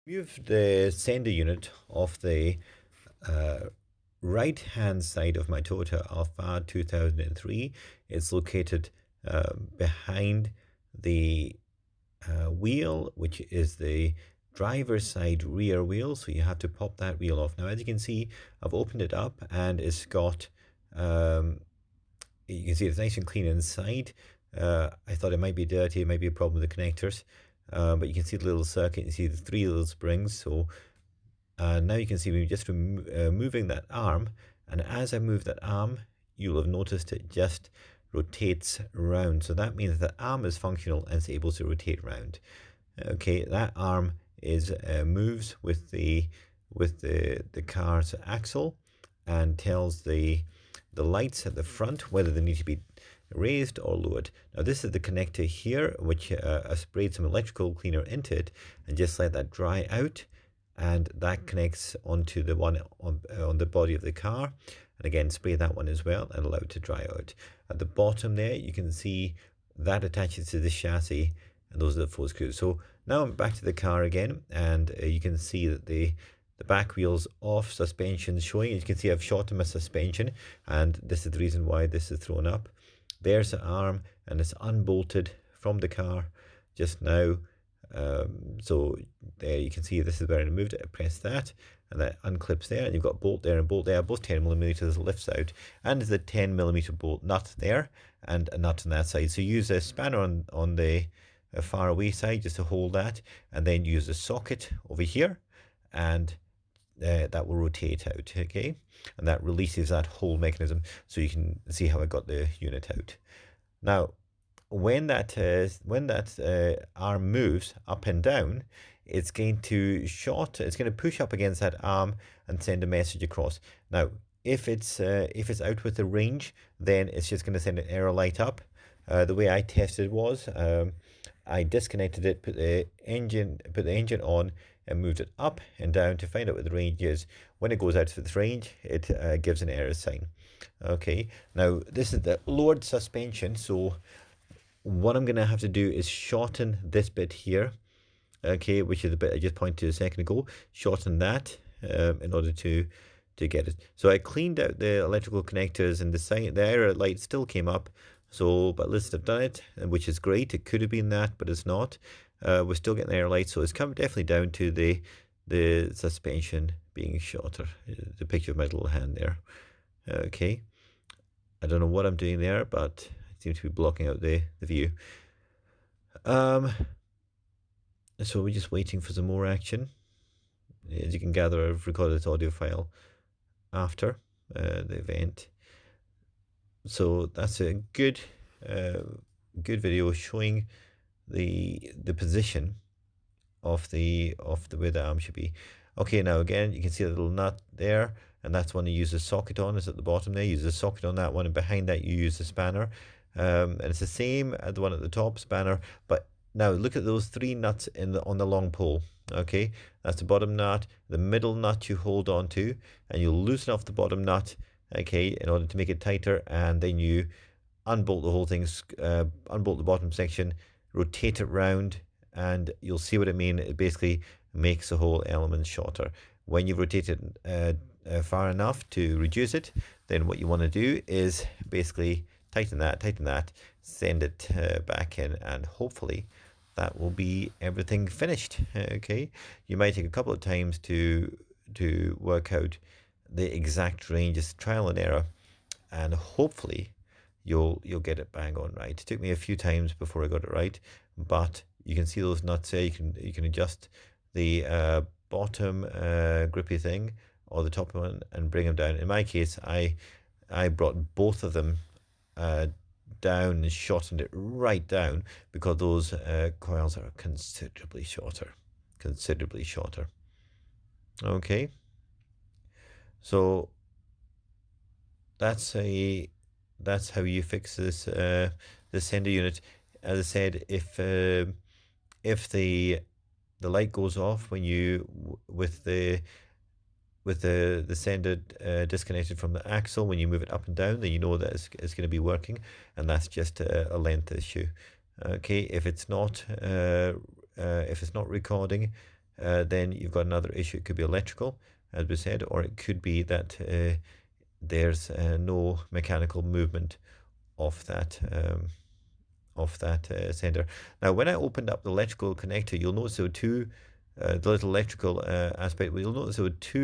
Move the sender unit off the uh, right hand side of my Toyota Alpha 2003. It's located behind the wheel, which is the driver's side rear wheel. So you have to pop that wheel off. Now, as you can see, I've opened it up and it's got, you can see it's nice and clean inside. I thought it might be dirty, it might be a problem with the connectors. But you can see the little circuit, you see the three little springs. So now you can see me just moving that arm, and as I move that arm, you'll have noticed it just rotates around. So that means the arm is functional and it's able to rotate around. Okay, that arm is moves with the car's axle and tells the lights at the front whether they need to be raised or lowered. Now this is the connector here, which I sprayed some electrical cleaner into it and just let that dry out, and that connects onto the one on the body of the car, and again spray that one as well and allow it to dry out. At the bottom there you can see that attaches to the chassis, and those are the four screws. So now I'm back to the car again, and you can see that the back wheels off, suspension showing. You can see I've shortened my suspension, and this is the reason why this is thrown up. There's the arm, and it's unbolted from the car just now. So there you can see this is where I removed it. I press that and that unclips there, and you've got bolt there and bolt there, both 10 millimeters, lifts out, and there's a 10 millimeter bolt nut there and a nut on that side. So use a spanner on the far away side just to hold that, and then use a socket over here, and that will rotate out, okay, and that releases that whole mechanism. So you can see how I got the unit out. Now when that arm moves up and down, it's going to it's going to push up against that arm and send a message across. Now if it's out with the range, then it's just going to send an error light up. The way I tested was I disconnected it, put the engine on, and moved it up and down to find out what the range is. When it goes out of its range, it gives an error sign. Okay, now this is the lowered suspension, so what I'm going to have to do is shorten this bit here, okay, which is the bit I just pointed to a second ago. Shorten that in order to get it. So I cleaned out the electrical connectors, and the error light still came up. So, but let's have done it, which is great. It could have been that, but it's not. We're still getting the error light, so it's come definitely down to the suspension being shorter. The picture of my little hand there. Okay, I don't know what I'm doing there, but it seems to be blocking out the view. So we're just waiting for some more action. As you can gather, I've recorded this audio file after the event. So that's a good video showing the position of the where the arm should be. Okay, now again you can see a little nut there, and that's one you use the socket on. Is at the bottom there. You use the socket on that one, and behind that you use the spanner. And it's the same as the one at the top, spanner. But now look at those three nuts on the long pole. Okay, that's the bottom nut. The middle nut you hold on to, and you'll loosen off the bottom nut, okay, in order to make it tighter, and then you unbolt the whole thing, unbolt the bottom section, rotate it round, and you'll see what I mean. It basically makes the whole element shorter. When you've rotated far enough to reduce it, then what you want to do is basically tighten that, send it back in, and hopefully that will be everything finished. Okay, you might take a couple of times to work out the exact range. It's trial and error, and hopefully you'll get it bang on right. It took me a few times before I got it right, but you can see those nuts there. You can adjust the bottom grippy thing or the top one and bring them down. In my case, I brought both of them down and shortened it right down, because those coils are considerably shorter. Okay, so that's how you fix this sender unit. As I said, if the light goes off when you with the sender disconnected from the axle, when you move it up and down, then you know that it's going to be working, and that's just a length issue. Okay, if it's not recording, then you've got another issue. It could be electrical, as we said, or it could be that there's no mechanical movement of that sender. Now, when I opened up the electrical connector, you'll notice there were two, the little electrical aspect, you'll notice there were two